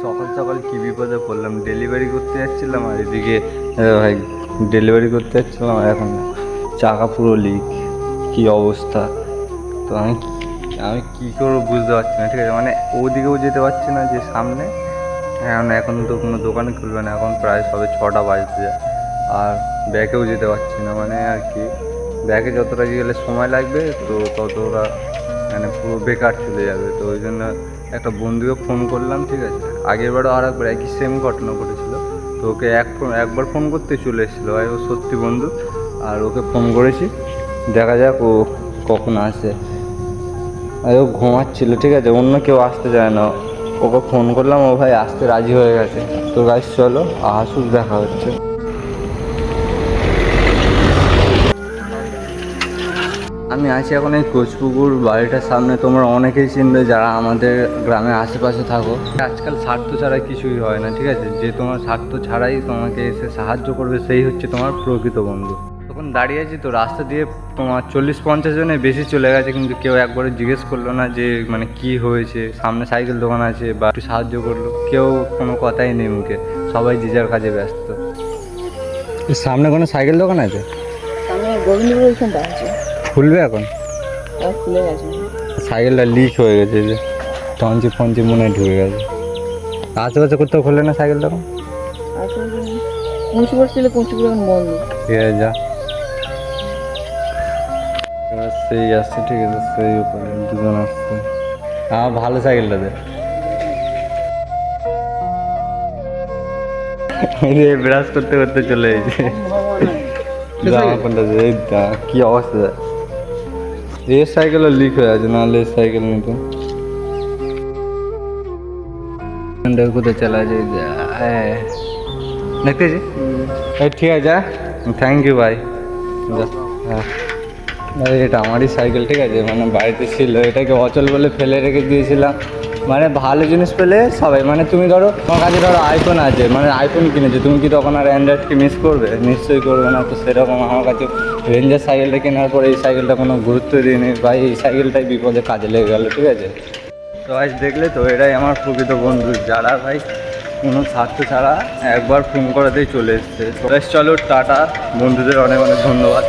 সকাল সকাল কী বিপদে পড়লাম, ডেলিভারি করতে যাচ্ছিলাম আর এদিকে ভাই ডেলিভারি করতে যাচ্ছিলাম আর এখন চাকা পুরো লিক, কী অবস্থা। তো আমি কী করবো বুঝতে পারছি না, ঠিক আছে, মানে ওদিকেও যেতে পারছি না যে সামনে, এখন তো কোনো দোকানে খুলবে না, এখন প্রায় সবে 6টা বাজতে যায়, আর ব্যাকেও যেতে পারছি না, মানে আর কি ব্যাকে যতটা গেলে সময় লাগবে তো ততটা মানে পুরো বেকার চলে যাবে। তো ওই জন্য একটা বন্ধুকে ফোন করলাম, ঠিক আছে, আগের বারও আর একবার একই সেম ঘটনা ঘটেছিল, তো ওকে একবার ফোন করতে চলে এসেছিলো, ভাই ও সত্যি বন্ধু, আর ওকে ফোন করেছি, দেখা যাক ও কখন আসে। আর ও ঘুমাচ্ছিল, ঠিক আছে, অন্য কেউ আসতে চায় না, ওকে ফোন করলাম, ও ভাই আসতে রাজি হয়ে গেছে। তো গাইস চলো আসুক, দেখা হচ্ছে। আমি আছি এখন এই কোচপুকুর বাড়িটার সামনে, তোমরা অনেকেই চিনবে যারা আমাদের গ্রামের আশেপাশে থাকো। আজকাল স্বার্থ ছাড়া কিছুই হয় না, ঠিক আছে, যে তোমার স্বার্থ ছাড়াই তোমাকে এসে সাহায্য করবে সেই হচ্ছে তোমার প্রকৃত বন্ধু। তখন দাঁড়িয়ে আছি তো রাস্তা দিয়ে তোমার 40-50 জনের বেশি চলে গেছে, কিন্তু কেউ একবারে জিজ্ঞেস করলো না যে মানে কি হয়েছে, সামনে সাইকেল দোকান আছে বা একটু সাহায্য করলো, কেউ কোনো কথাই নেই মুখে, সবাই যে যার কাজে ব্যস্ত। সামনে কোনো সাইকেল দোকান আছে? সামনে গোবিন্দপুর ওইখানটা আছে, খুলবে এখন? খুলে গেছে। সাইকেলটা লিক হয়ে গেছে, যে টঞ্চি মনে হয় ঢুকে গেছে। আশেপাশে কোথাও খোলে না সাইকেল দোকান? আসলে পঞ্চপুর ছিল, পঞ্চপুর এখন বন্ধ। ঠিক আছে যা, এবার সেই আসছে, ঠিক আছে, সেই উপরে দুজন আসছে। আমার ভালো সাইকেলটা দে, ব্রাশ করতে করতে চলে এসেছে। কি অবস্থা, এর সাইকেলও লিক হয়ে আছে, নাহলে এর সাইকেল নিত। কোথায় চলা যায় দেখতেছি, ঠিক আছে, থ্যাংক ইউ ভাই। হ্যাঁ এটা আমারই সাইকেল, ঠিক আছে, মানে বাড়িতে ছিল, এটাকে অচল বলে ফেলে রেখে দিয়েছিলাম। মানে ভালো জিনিস পেলে সবাই, মানে তুমি ধরো তোমার কাছে ধরো আইফোন আছে, মানে আইফোন কিনেছো, তুমি কি তখন আর অ্যান্ড্রয়েডকে মিস করবে? নিশ্চয়ই করবে না। তো সেরকম আমার কাছে রেঞ্জার সাইকেলটা কেনার পরে এই সাইকেলটা কোনো গুরুত্ব দিইনি, ভাই এই সাইকেলটাই বিপদে কাজে লেগে গেলো, ঠিক আছে। তো আজ দেখলে তো এটাই আমার প্রকৃত বন্ধু, যারা ভাই কোনো স্বার্থ ছাড়া একবার ফোন করাতেই চলে এসছে। চলো টাটা, বন্ধুদের অনেক অনেক ধন্যবাদ।